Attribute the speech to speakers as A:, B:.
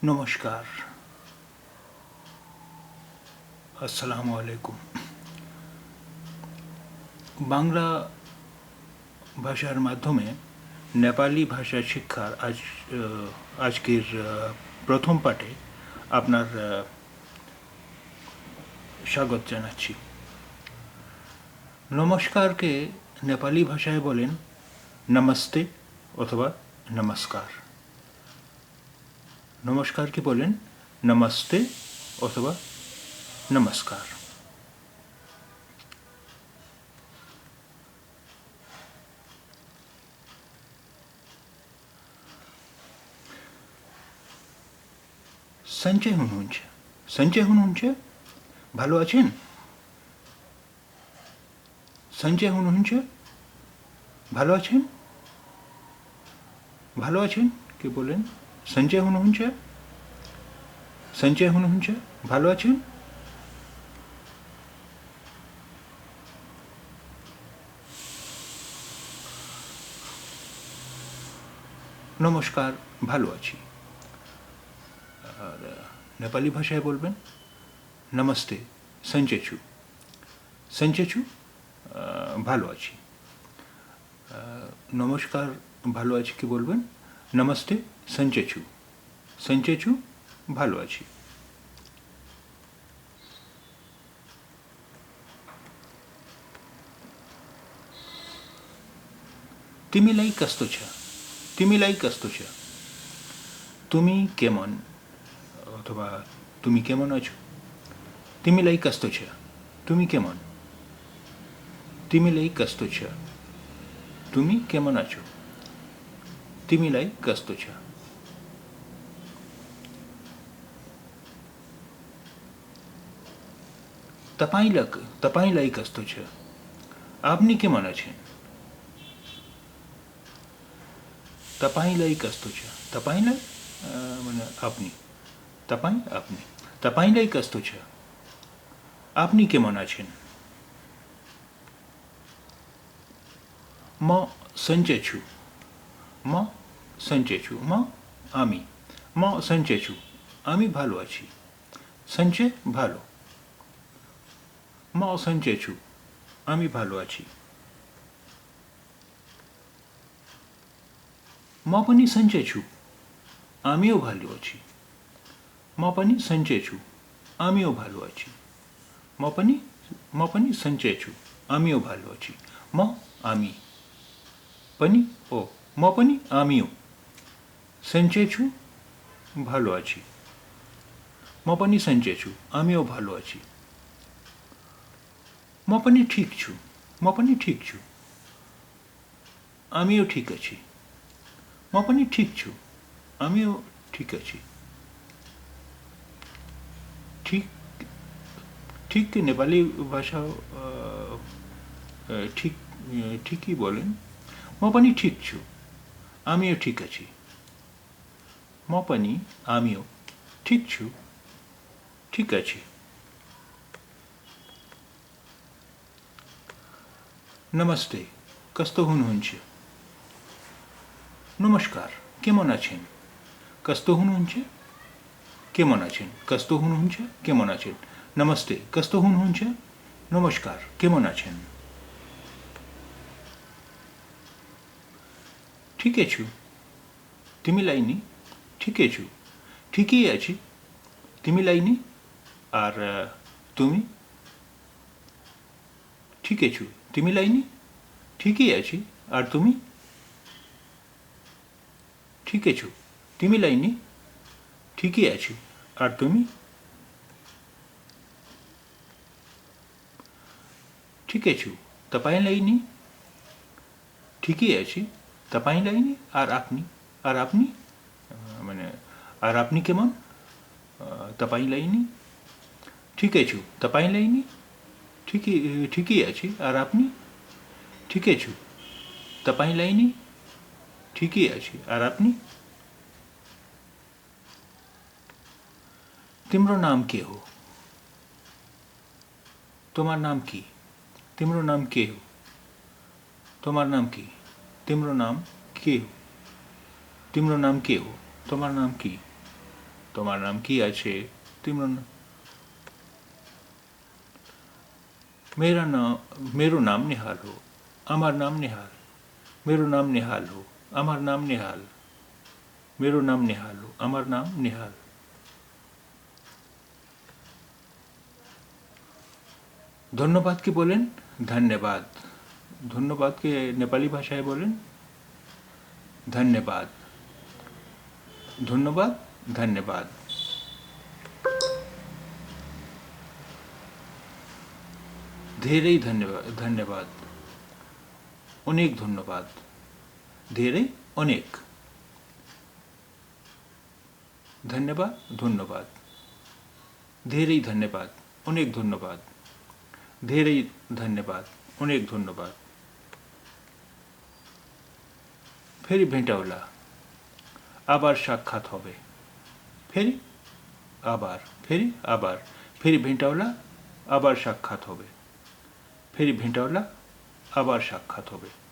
A: নমস্কার, আসসালামু আলাইকুম। বাংলা ভাষার মাধ্যমে নেপালি ভাষা শিক্ষার আজকের প্রথম পাঠে আপনার স্বাগত জানাচ্ছি। নমস্কারকে নেপালি ভাষায় বলেন নমস্তে অথবা নমস্কার। নমস্কারকে বলেন নমস্তে অথবা নমস্কার। সঞ্চয় হুনহুঞ্চে, সঞ্চয় হুনহুঞ্চে, ভালো আছেন? সঞ্চয় হুনহুঞ্চে, ভালো আছেন? ভালো আছেন কে বলেন সঞ্চয় হুনহুঞ্চে, সঞ্চয় হুনহুঞ্চে, ভালো আছেন? নমস্কার, ভালো আছি। আর নেপালি ভাষায় বলবেন নমস্তে, সঞ্চেছু, সঞ্চেছু, ভালো আছি। নমস্কার, ভালো আছি কি বলবেন নমস্তে, সঞ্চেছু, সঞ্চেছু, ভালো আছি। তিমিলাই কস্তছা, তিমিলাই কস্তছা, তুমি কেমন অথবা তুমি কেমন আছো? তিমিলাই কস্তছা, তুমি কেমন? তিমিলাই কস্তছা, তুমি কেমন আছো? তিমিলাই কস্তছা। तपाईलाई कस्तो छ? আপনি কেমন আছেন? तपाईँलाई कस्तो छ? तपाईँलाई মানে আপনি, तपाईँ আপনি, तपाईँलाई कस्तो छ? আপনি কেমন আছেন? म सन्चै छु, म सन्चै छु, আমি, म सन्चै छु, আমি ভালো আছি। সঞ্চয় ভালো, म सन्चै छु, আমি ভালো আছি। म पनि सन्चै छु, আমিও ভালো আছি। म पनि सन्चै छु, আমিও ভালো আছি। म पनि सन्चै छु, আমিও ভালো আছি। म আমি, पनि ও, म पनि আমিও सन्चै छु, ভালো আছি। म पनि सन्चै छु, আমিও ভালো আছি। म पनि ठिक छु, म पनि ठिक छु, আমিও ঠিক আছি। म पनि ठिक छु, আমিও ঠিক আছি। ঠিক, ঠিক নেপালি ভাষাও ঠিক ঠিকই বলেন। म पनि ठिक छु, আমিও ঠিক আছি। म पनि আমিও ঠিক छु, ঠিক আছি। নমস্তে, कस्तो हुनुहुन्छ? নমস্কার, কেমন আছেন? कस्तो हुनुहुन्छ? কেমন আছেন? कस्तो हुनुहुन्छ? কেমন আছেন? নমস্তে, कस्तो हुनुहुन्छ? নমস্কার, কেমন আছেন? ঠিক আছো, তিমিলাই নি, ঠিক আছো, ঠিকই আছি, তিমিলাই নি, আর তুমি? ঠিক আছো, তিমিলাই নি, ঠিকই আছি, আর তুমি? ঠিক আছো, তিমিলাই নি, ঠিকই আছি, আর তুমি? ঠিক আছো, तपाईलाई नि, ঠিকই আছি, तपाईलाई नि, আর আপনি? আর আপনি মানে আর আপনি কেমন? तपाईलाई नि, ঠিক আছো, तपाईलाई नि, ঠিকই ঠিকই আছি, আর আপনি? ঠিক আছো, तपाईलाई नि, ঠিকই আছি, আর আপনি? तिम्रो नाम के हो? তোমার নাম কি? तिम्रो नाम के हो? তোমার নাম কি? तिम्रो नाम के हो? तिम्रो नाम के हो? তোমার নাম কি? তোমার নাম কি আছে तिम्रो नाम मेरो नाम निहाल हो আমার নাম निहाल मेरो नाम निहाल हो আমার नाम निहाल मेरो नाम निहाल हो আমার नाम निहाल ধন্যবাদ কি বলেন ধন্যবাদ ধন্যবাদ কে নেপালি ভাষায় বলেন ধন্যবাদ ধন্যবাদ ধন্যবাদ धेरै धन्यवाद धन्यवाद अनेक धन्यवाद धेरै अनेक धन्यवाद धन्यवाद धेरै धन्यवाद अनेक धन्यवाद धेरै धन्यवाद अनेक धन्यवाद फेरि भेट होला आबार साक्षात होबे फेरि आबार फेरि भेट होला आबार साक्षात होबे फेरि भेट होला आबार साक्षात होबे